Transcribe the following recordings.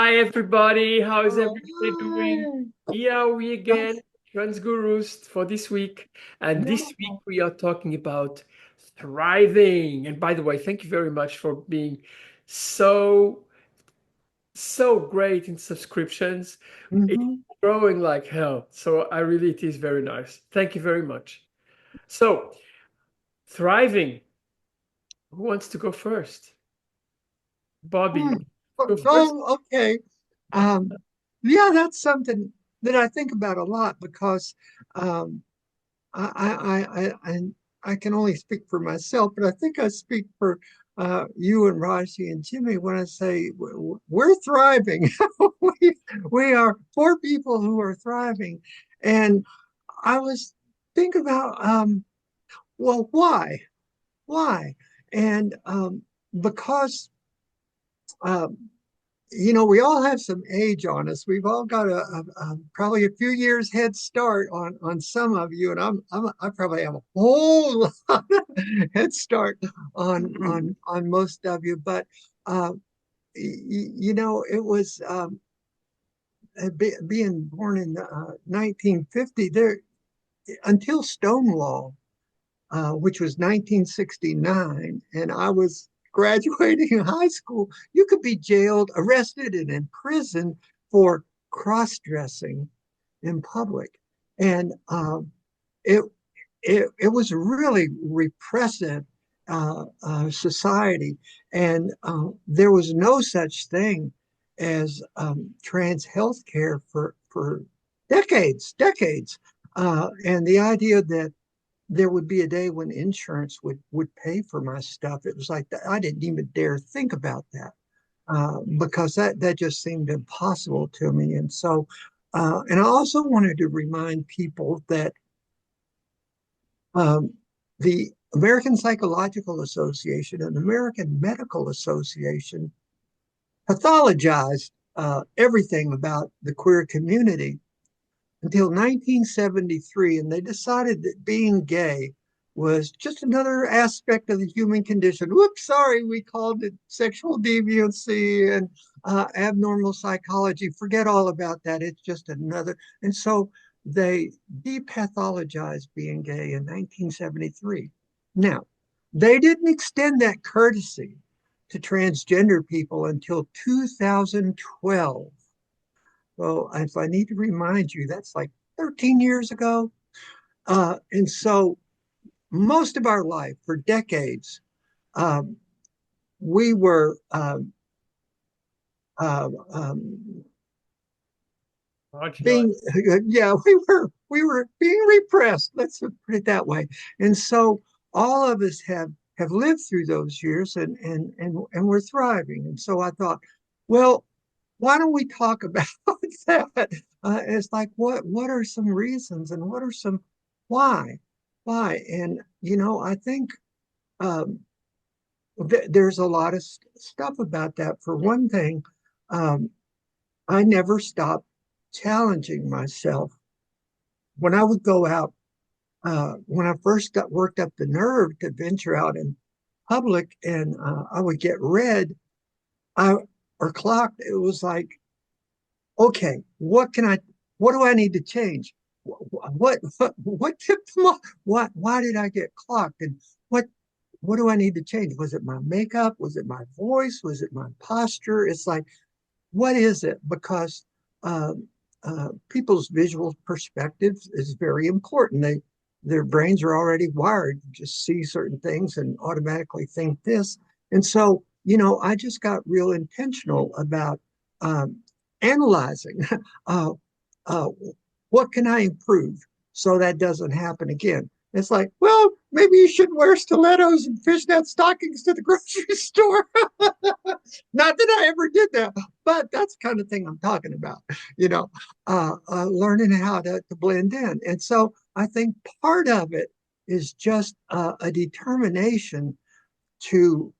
Hi everybody, how is Oh, everybody doing? hi. Here are we again, Yes, Trans Gurus for this week. And this week yeah. we are talking about thriving. And by the way, thank you very much for being so, so great in subscriptions. It's Hmm. growing like hell. So it is very nice. Thank you very much. So, thriving. Who wants to go first? Bobby, go first. Oh, okay. Um, yeah, that's something that I think about a lot because um, and I can only speak for myself, but I think I speak for you and Raji and Jimmy when I say we're thriving. we, we are four people who are thriving. And I was thinking about, well, why? Why? And because, um, we all have some age on us. We've all got probably a few years head start on some of you, and I probably have a whole lot of head start on most of you. But uh, it was being born in 1950 there until Stonewall, which was 1969, and I was graduating high school. You could be jailed, arrested, and imprisoned for cross dressing in public. And it, it was a really repressive society. And there was no such thing as trans health care for decades. And the idea that there would be a day when insurance would pay for my stuff. It was like I didn't even dare think about that because that just seemed impossible to me. And so, and I also wanted to remind people that um, the American Psychological Association and the American Medical Association pathologized everything about the queer community until 1973, and they decided that being gay was just another aspect of the human condition. Whoops, sorry, we called it sexual deviancy and abnormal psychology. Forget all about that. It's just another. And so they depathologized being gay in 1973. Now, they didn't extend that courtesy to transgender people until 2012. Well, if I need to remind you, that's like 13 years ago. And so most of our life, for decades, um, we were uh, um, Marginalized. being, yeah, we were being repressed. Let's put it that way. And so all of us have lived through those years, and we're thriving. And so I thought, well, why don't we talk about that? It's like what are some reasons and what are some why and I think um, there's a lot of stuff about that. For one thing, um, I never stopped challenging myself when I would go out. When I first got worked up the nerve to venture out in public, and I would get read, I or clocked. It was like, okay, what do I need to change? What tipped them off? Why did I get clocked? And what, what do I need to change? Was it my makeup? Was it my voice? Was it my posture? It's like, what is it? Because people's visual perspective is very important. Their brains are already wired to just see certain things and automatically think this. And so, I just got real intentional about um, analyzing uh, uh, what can I improve so that doesn't happen again. It's like, well, maybe you should wear stilettos and fishnet stockings to the grocery store. Not that I ever did that, but that's the kind of thing I'm talking about, learning how to blend in. And so I think part of it is just a determination to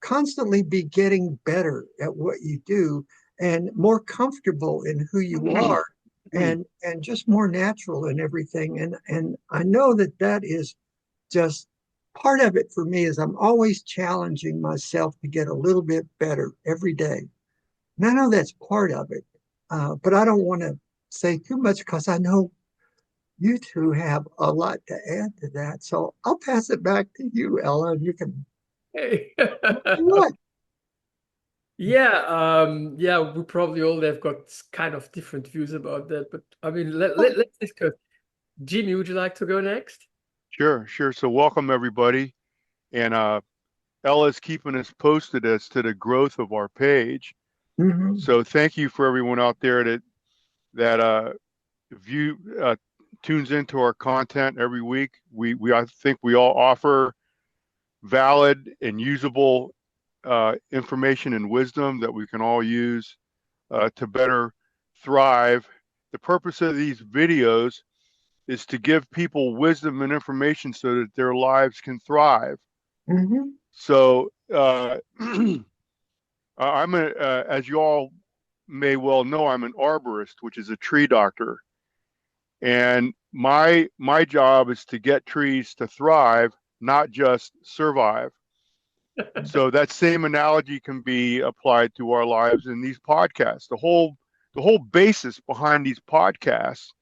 constantly be getting better at what you do and more comfortable in who you are and just more natural in everything. And I know that is just part of it for me is I'm always challenging myself to get a little bit better every day. And I know that's part of it, but I don't want to say too much because I know you two have a lot to add to that. So I'll pass it back to you, Ella. You can Hey. what? Yeah, we probably all have got kind of different views about that, but I mean, let's discuss. Jimmy, would you like to go next? Sure, sure. So welcome everybody. And Ella's keeping us posted as to the growth of our page. Mhm. So thank you for everyone out there that view tunes into our content every week. We I think we all offer valid and usable information and wisdom that we can all use to better thrive. The purpose of these videos is to give people wisdom and information so that their lives can thrive. Mhm. So as you all may well know, I'm an arborist, which is a tree doctor, and my job is to get trees to thrive, not just survive. So that same analogy can be applied to our lives in these podcasts. The whole basis behind these podcasts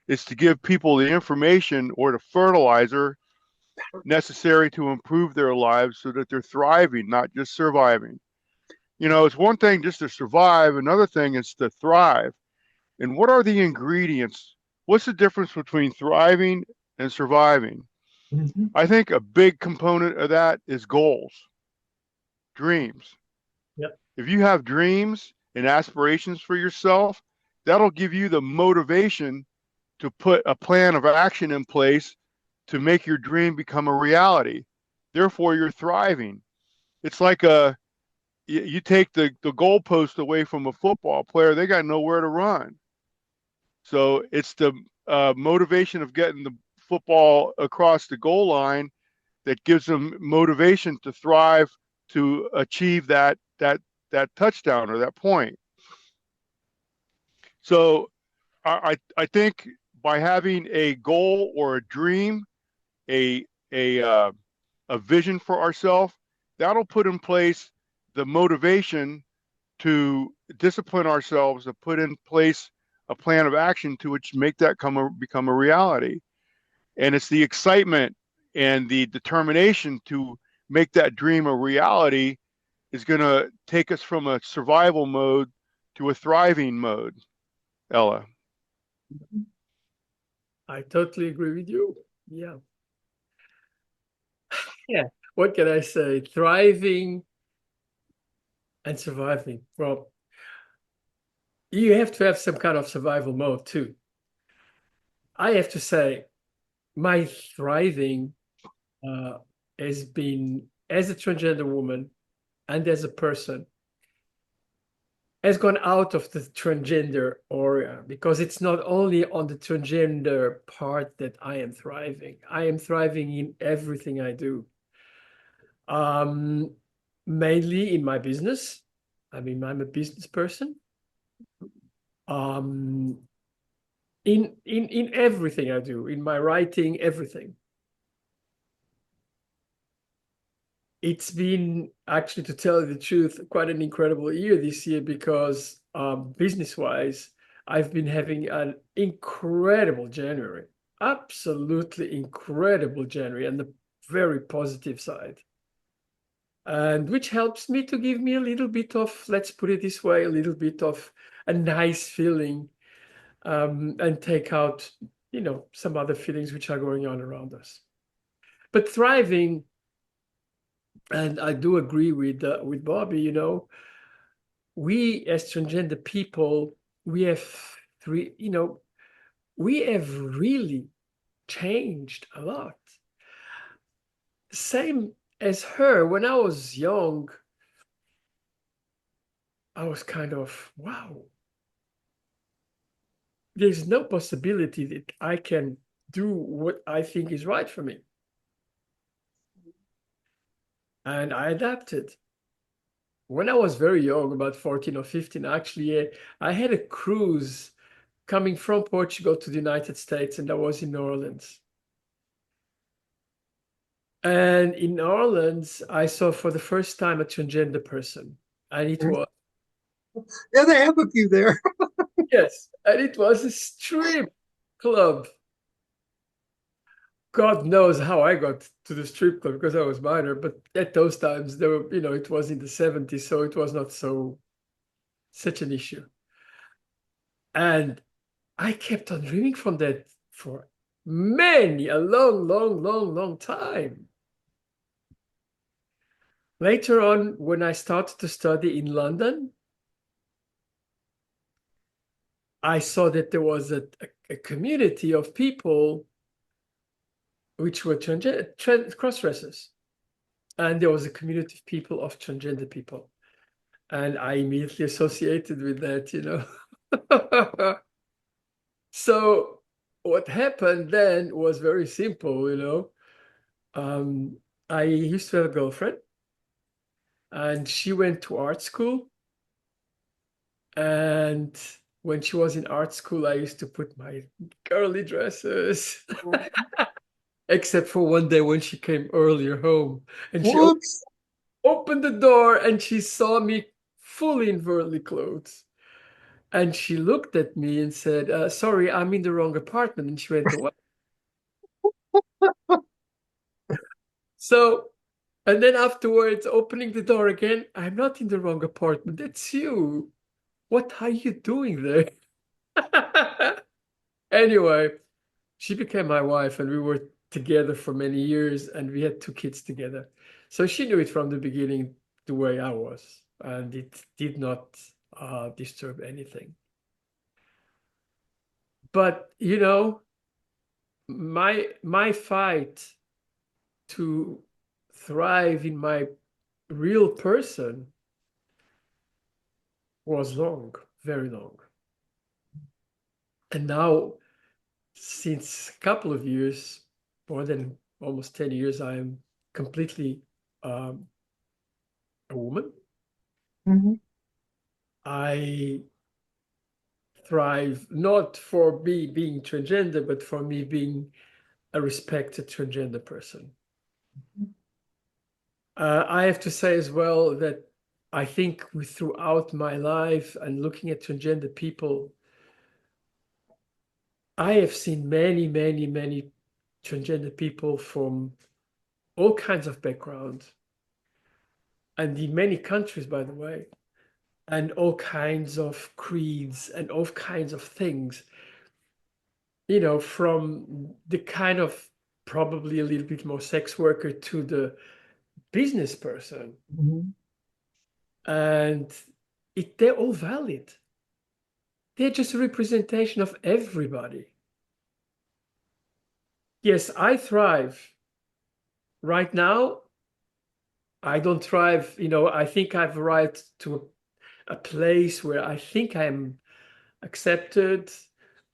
is to give people the information or the fertilizer necessary to improve their lives so that they're thriving, not just surviving. You know, it's one thing just to survive, another thing is to thrive. And what are the ingredients? What's the difference between thriving and surviving? Mhm. I think a big component of that is goals, dreams. Yep. If you have dreams and aspirations for yourself, that'll give you the motivation to put a plan of action in place to make your dream become a reality. Therefore, you're thriving. It's like you take the goalpost away from a football player, they got nowhere to run. So it's the motivation of getting the football across the goal line that gives them motivation to thrive to achieve that touchdown or that point. So I think by having a goal or a dream, a a uh, a vision for ourselves, that'll put in place the motivation to discipline ourselves, to put in place a plan of action to which make that become a reality. And it's the excitement and the determination to make that dream a reality is going to take us from a survival mode to a thriving mode, Ella. I totally agree with you. Yeah. Yeah. What can I say? Thriving and surviving. Well, you have to have some kind of survival mode too. I have to say, my thriving uh, has been as a transgender woman and as a person has gone out of the transgender area because it's not only on the transgender part that I am thriving. I am thriving in everything I do. Um, Mainly in my business. I mean, I'm a business person. Um, in everything I do, in my writing, everything. It's been actually, to tell you the truth, quite an incredible year this year because business-wise, I've been having an incredible January, absolutely incredible January, and the very positive side. And which helps me to give me a little bit of, let's put it this way, a little bit of a nice feeling, and take out, some other feelings which are going on around us. But thriving, and I do agree with Bobby, we as transgender people, we have three, we have really changed a lot. Same as her. When I was young, I was kind of, wow, there's no possibility that I can do what I think is right for me. And I adapted. When I was very young, about 14 or 15, actually, I had a cruise coming from Portugal to the United States, and I was in New Orleans. And in New Orleans, I saw for the first time a transgender person, and it was Yeah, they have a few there. Yes, and it was a strip club. God knows how I got to the strip club because I was minor, but at those times there were, it was in the 70s, so it was not such an issue. And I kept on dreaming from that for a long, long, long, long time. Later on, when I started to study in London, I saw that there was a community of people which were cross-dressers. And there was a community of people of transgender people. And I immediately associated with that. So what happened then was very simple. I used to have a girlfriend, and she went to art school. And when she was in art school, I used to put my girly dresses, except for one day when she came earlier home, and she Whoops. opened the door and she saw me fully in girly clothes. And she looked at me and said, sorry, I'm in the wrong apartment. And she went away. So, and then afterwards, opening the door again, I'm not in the wrong apartment. That's you. What are you doing there? Anyway, she became my wife and we were together for many years and we had 2 kids together. So she knew it from the beginning the way I was, and it did not disturb anything. But my fight to thrive in my real person was long, very long. And now, since a couple of years, more than almost 10 years, I am completely um, a woman. Mhm. I thrive not for me being transgender, but for me being a respected transgender person. I have to say as well that I think throughout my life and looking at transgender people, I have seen many, many, many transgender people from all kinds of backgrounds and in many countries, by the way, and all kinds of creeds and all kinds of things, from the kind of probably a little bit more sex worker to the business person. Mhm. And they're all valid. They're just a representation of everybody. Yes, I thrive. Right now, I don't thrive. I think I've arrived to a place where I think I'm accepted.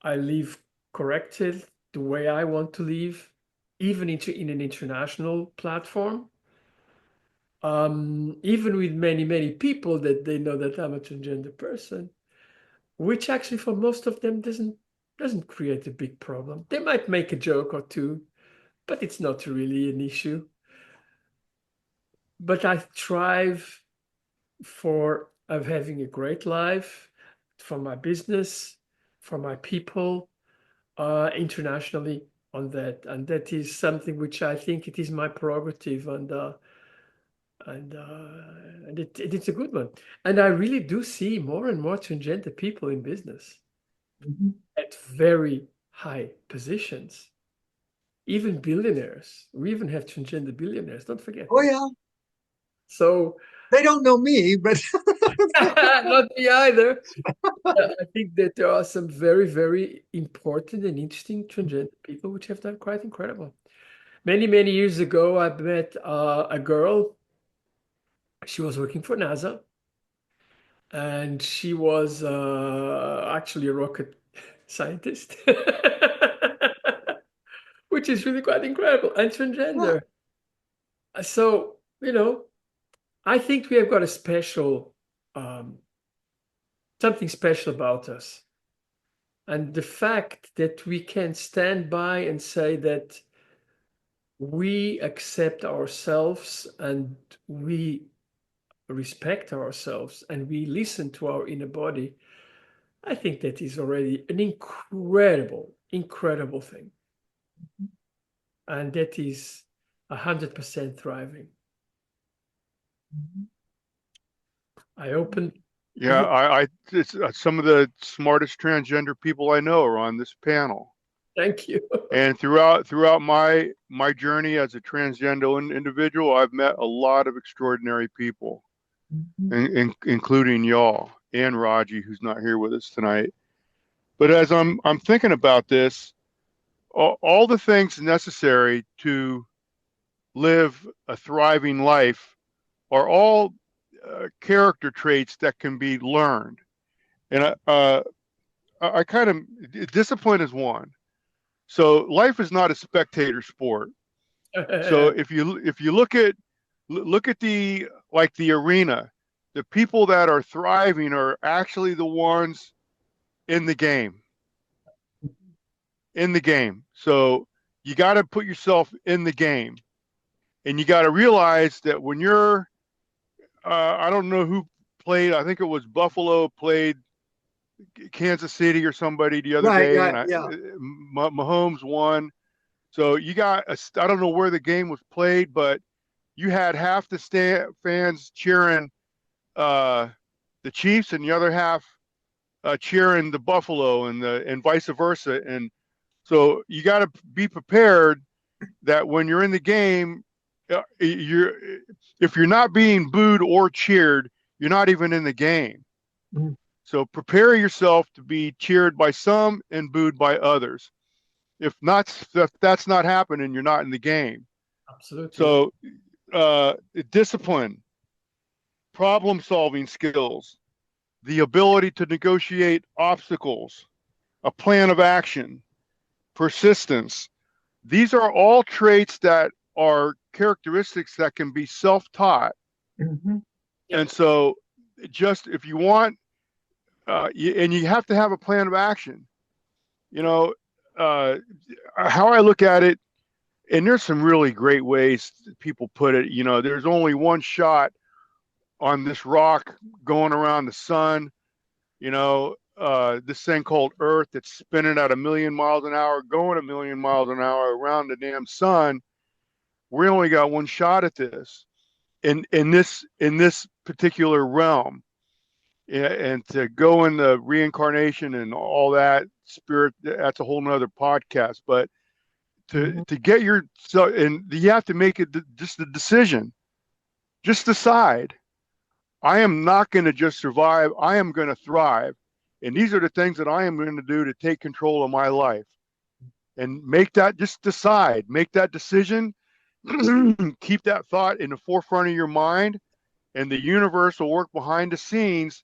I live corrected the way I want to live, even in an international platform. Even with many, many people that they know that I'm a transgender person, which actually for most of them doesn't create a big problem. They might make a joke or two, but it's not really an issue. But I thrive for of having a great life, for my business, for my people, internationally on that, and that is something which I think it is my prerogative, and it's a good one. And I really do see more and more transgender people in business Mhm. at very high positions, even billionaires. We even have transgender billionaires. Don't forget Oh that. yeah, So they don't know me, but not me either. I think that there are some very, very important and interesting transgender people which have done quite incredible. Many, many years ago, I met a girl. She was working for NASA, and she was actually a rocket scientist, which is really quite incredible, and yeah. transgender. So, I think we have got um, something special about us. And the fact that we can stand by and say that we accept ourselves and we respect ourselves and we listen to our inner body, I think that is already an incredible, incredible thing. And that is 100% thriving. I opened. Yeah, it's some of the smartest transgender people I know are on this panel. Thank you. And throughout my journey as a transgender individual, I've met a lot of extraordinary people, including y'all and Raji, who's not here with us tonight. But as I'm thinking about this, all the things necessary to live a thriving life are all character traits that can be learned. And I kind of discipline is one. So life is not a spectator sport. So if you look at the arena, the people that are thriving are actually the ones in the game. In the game. So you got to put yourself in the game, and you got to realize that when you're I don't know who played. I think it was Buffalo played Kansas City or somebody the other day, and Mahomes won. So you got I don't know where the game was played, but you had half the fans cheering the Chiefs and the other half cheering the Buffalo, and vice versa. And so you got to be prepared that when you're in the game, if you're not being booed or cheered, you're not even in the game. Mm-hmm. So prepare yourself to be cheered by some and booed by others. If that's not happening, you're not in the game. Absolutely. So discipline, problem-solving skills, the ability to negotiate obstacles, a plan of action, persistence. These are all traits that are characteristics that can be self-taught. Mm-hmm. Yep. And so just if you want, and you have to have a plan of action. How I look at it, and there's some really great ways people put it, there's only one shot on this rock going around the sun, this thing called Earth that's spinning at 1,000,000 miles an hour, going 1,000,000 miles an hour around the damn sun. We only got one shot at this in this particular realm. And to go in the reincarnation and all that spirit, that's a whole nother podcast. But to get and you have to make it just a decision. Just decide. I am not going to just survive. I am going to thrive. And these are the things that I am going to do to take control of my life. And just decide, make that decision, keep that thought in the forefront of your mind, and the universe will work behind the scenes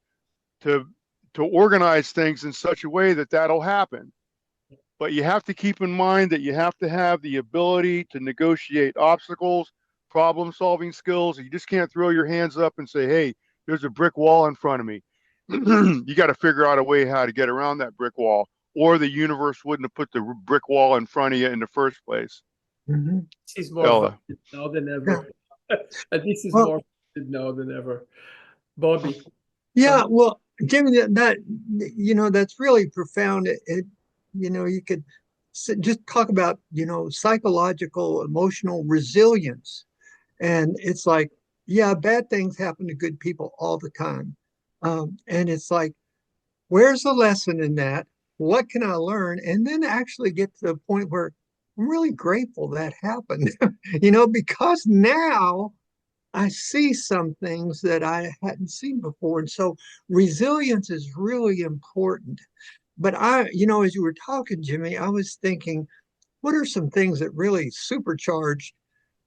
to organize things in such a way that that'll happen. But you have to keep in mind that you have to have the ability to negotiate obstacles, problem-solving skills. You just can't throw your hands up and say, hey, there's a brick wall in front of me. You got to figure out a way how to get around that brick wall, or the universe wouldn't have put the brick wall in front of you in the first place. Mm-hmm. This is more now than ever. And this is more now than ever. Bobby. Yeah, well, Jimmy, that's really profound. You could just talk about, psychological, emotional resilience. And it's like, yeah, bad things happen to good people all the time. And it's like, where's the lesson in that? What can I learn? And then actually get to the point where I'm really grateful that happened, because now I see some things that I hadn't seen before. And so resilience is really important. But as you were talking, Jimmy, I was thinking, what are some things that really supercharged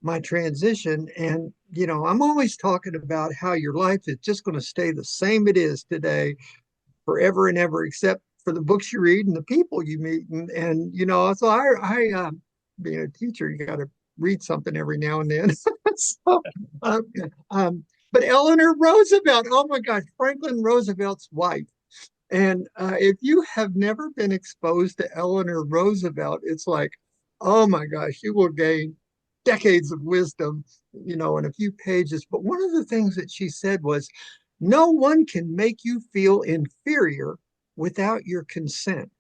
my transition? And, I'm always talking about how your life is just going to stay the same it is today forever and ever, except for the books you read and the people you meet. And so I being a teacher, you got to read something every now and then. So, but Eleanor Roosevelt, oh my gosh, Franklin Roosevelt's wife. And if you have never been exposed to Eleanor Roosevelt, it's like, oh my gosh, you will gain decades of wisdom, you know, in a few pages. But one of the things that she said was, no one can make you feel inferior without your consent.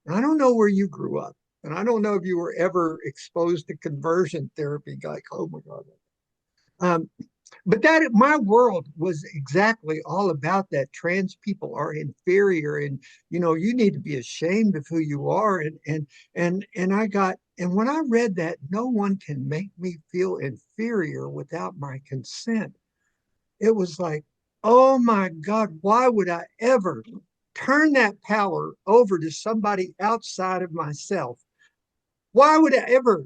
I don't know where you grew up, and I don't know if you were ever exposed to conversion therapy, like, oh my God. Um, but that my world was exactly all about that. Trans people are inferior, and you know, you need to be ashamed of who you are. And when I read that, no one can make me feel inferior without my consent. It was like, oh my God, why would I ever turn that power over to somebody outside of myself? Why would I ever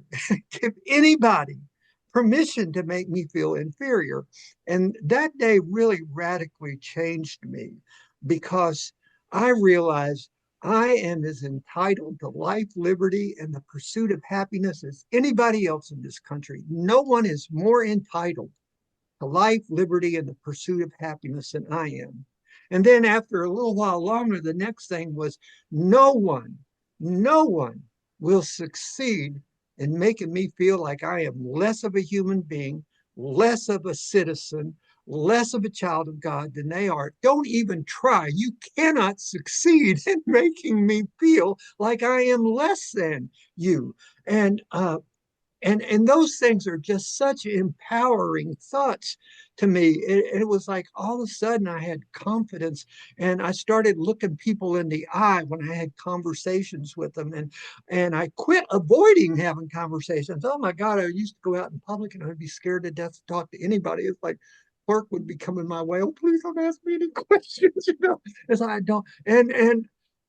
give anybody permission to make me feel inferior? And that day really radically changed me because I realized I am as entitled to life, liberty, and the pursuit of happiness as anybody else in this country. No one is more entitled to life, liberty, and the pursuit of happiness than I am. And then after a little while longer, the next thing was no one, no one will succeed in making me feel like I am less of a human being, less of a citizen, less of a child of God than they are. Don't even try. You cannot succeed in making me feel like I am less than you. And and those things are just such empowering thoughts to me. It was like all of a sudden I had confidence, and I started looking people in the eye when I had conversations with them, and I quit avoiding having conversations. Oh my God, I used to go out in public and I'd be scared to death to talk to anybody. It's like clerk would be coming my way. Oh, please don't ask me any questions, you know. As I don't, and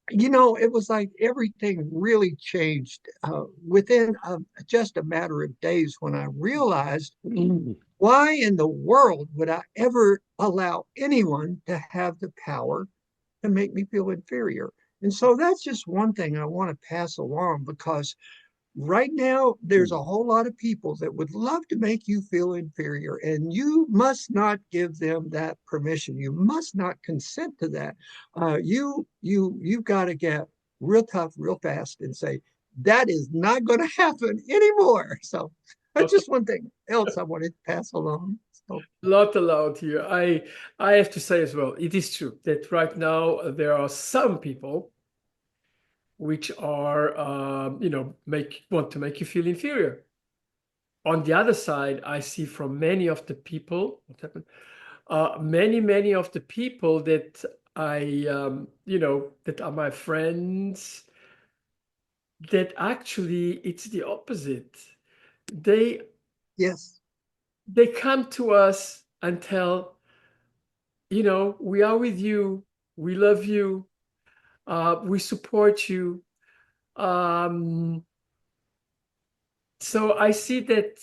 you know, it was like everything really changed within just a matter of days when I realized, why in the world would I ever allow anyone to have the power to make me feel inferior? And so that's just one thing I want to pass along, because right now there's a whole lot of people that would love to make you feel inferior, and you must not give them that permission. You must not consent to that. You've got to get real tough real fast and say that is not going to happen anymore. So that's just one thing else I wanted to pass along. So Not allowed here. I have to say as well, it is true that right now there are some people which are want to make you feel inferior. On the other side, I see from many of the people, what happened? Many of the people that that are my friends, that actually it's the opposite. They yes, they come to us and tell, we are with you, we love you, we support you. Um, so I see that,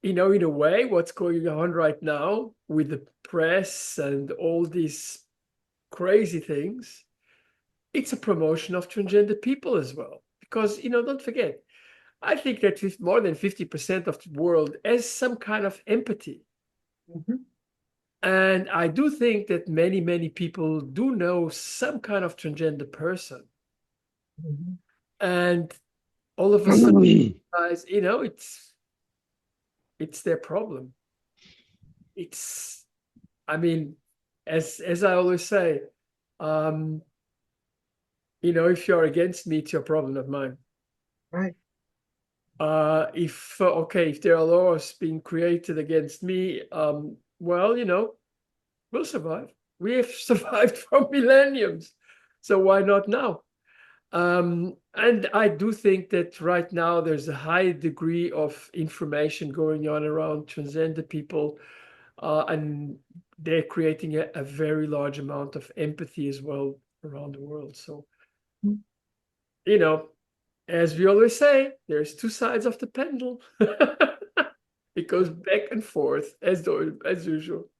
in a way, what's going on right now with the press and all these crazy things, it's a promotion of transgender people as well. Because, don't forget, I think that with more than 50% of the world has some kind of empathy. mhm, And I do think that many people do know some kind of transgender person. mhm. And all of a sudden, guys, it's their problem. It's, I mean, as I always say, um, if you're against me, it's your problem, not mine. Right. If there are laws being created against me, well, we'll survive. We have survived for millenniums, so why not now? And I do think that right now there's a high degree of information going on around transgender people, and they're creating a very large amount of empathy as well around the world. So, you know, as we always say, there's two sides of the pendulum. It goes back and forth as usual.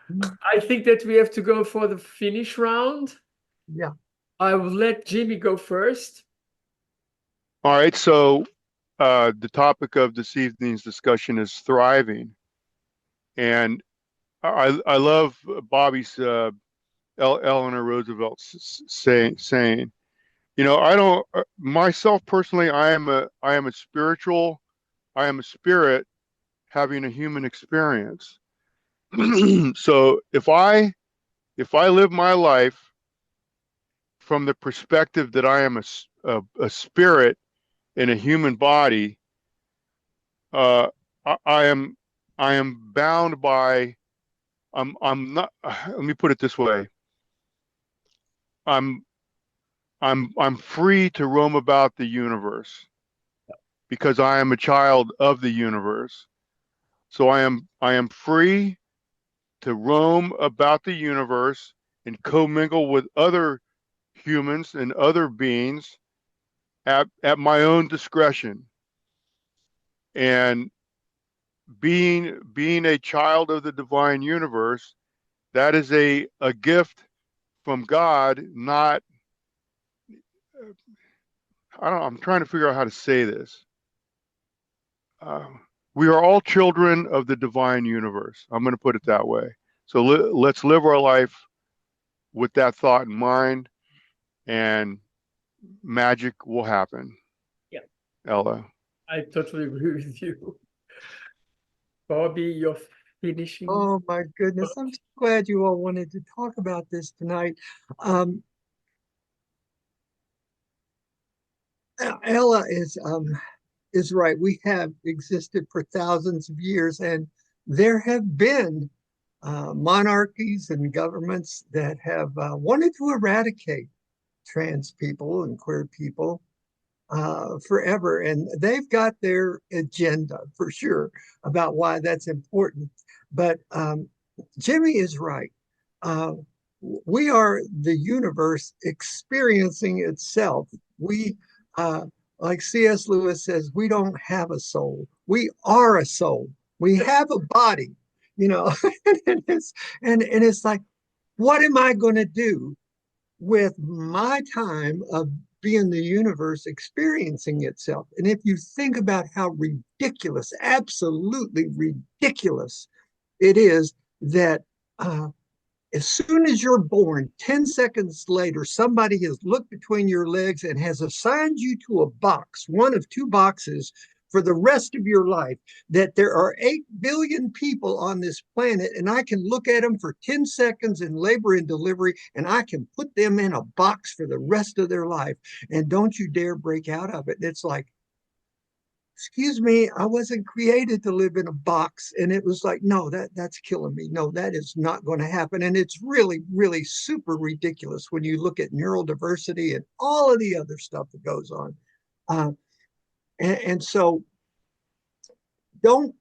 Mhm. I think that we have to go for the finish round. Yeah. I will let Jimmy go first. All right. So the topic of this evening's discussion is thriving. And I love Bobby's Eleanor Roosevelt's saying, I don't myself personally, I am a spiritual I am a spirit having a human experience. So if I live my life from the perspective that I am a spirit in a human body, I am bound by, I'm not, let me put it this way. I'm I'm free to roam about the universe because I am a child of the universe. So I am free to roam about the universe and commingle with other humans and other beings at my own discretion. And being a child of the divine universe, that is a gift from God, not, I'm trying to figure out how to say this. We are all children of the divine universe. I'm going to put it that way. So let's live our life with that thought in mind, and magic will happen. Yeah, Ella. I totally agree with you. Bobby, you're finishing. Oh my goodness. I'm so glad you all wanted to talk about this tonight. Um, Ella is right. We have existed for thousands of years, and there have been monarchies and governments that have wanted to eradicate trans people and queer people forever. And they've got their agenda for sure about why that's important. But Jimmy is right. Uh, we are the universe experiencing itself. We, uh, like C.S. Lewis says, we don't have a soul. We are a soul. We have a body, you know, and it's like, what am I going to do with my time of being the universe experiencing itself? And if you think about how ridiculous, absolutely ridiculous it is that as soon as you're born, 10 seconds later, somebody has looked between your legs and has assigned you to a box, one of two boxes for the rest of your life, that there are 8 billion people on this planet, and I can look at them for 10 seconds in labor and delivery, and I can put them in a box for the rest of their life. And don't you dare break out of it. And it's like, excuse me, I wasn't created to live in a box. And it was like, no, that's killing me. No, that is not going to happen. And it's really, really super ridiculous when you look at neural diversity and all of the other stuff that goes on. And so don't,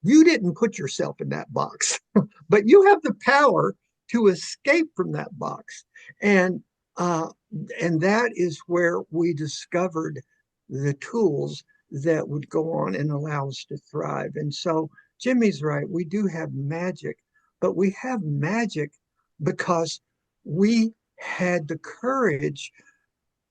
you didn't put yourself in that box, but you have the power to escape from that box. Uh, and that is where we discovered the tools that would go on and allow us to thrive. And so Jimmy's right. We do have magic, but we have magic because we had the courage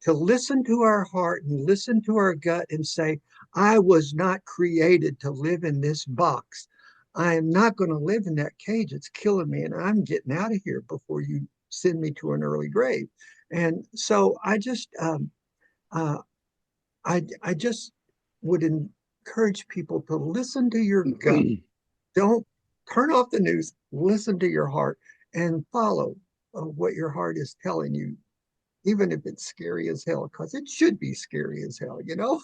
to listen to our heart and listen to our gut and say, I was not created to live in this box. I am not going to live in that cage. It's killing me, and I'm getting out of here before you send me to an early grave. And so I just, I just would encourage people to listen to your gut. Don't turn off the news. Listen to your heart and follow what your heart is telling you, even if it's scary as hell, because it should be scary as hell, you know?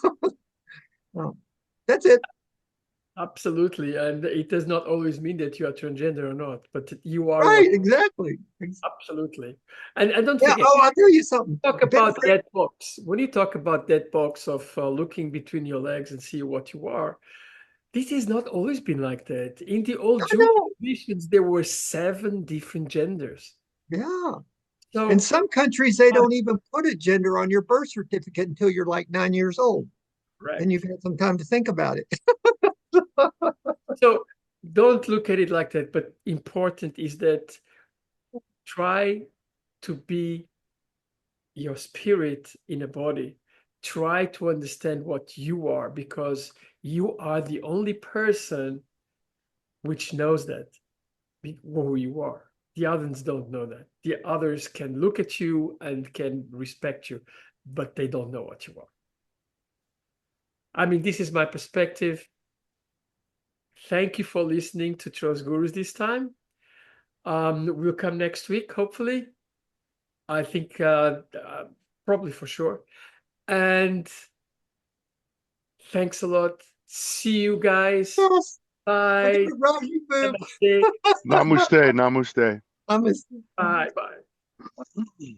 That's it. Absolutely. And it does not always mean that you are transgender or not, but you are Right, what. exactly. Absolutely. And don't Yeah, forget, oh, I'll tell you something. talk about that box. When you talk about that box of looking between your legs and see what you are, this has not always been like that. In the old I Jewish know. traditions, there were 7 different genders. Yeah. In So, some countries, they don't even put a gender on your birth certificate until you're like 9 years old. And you've correct. had some time to think about it. So don't look at it like that. But important is that try to be your spirit in a body. Try to understand what you are, because you are the only person which knows that, who you are. The others don't know that. The others can look at you and can respect you, but they don't know what you are. I mean, this is my perspective. Thank you for listening to Trust Gurus this time. We'll come next week, hopefully. I think probably for sure. And thanks a lot. See you guys. Yes. Bye. Rocky Boom. Namaste. Namaste, namaste. I'm a Bye. Bye.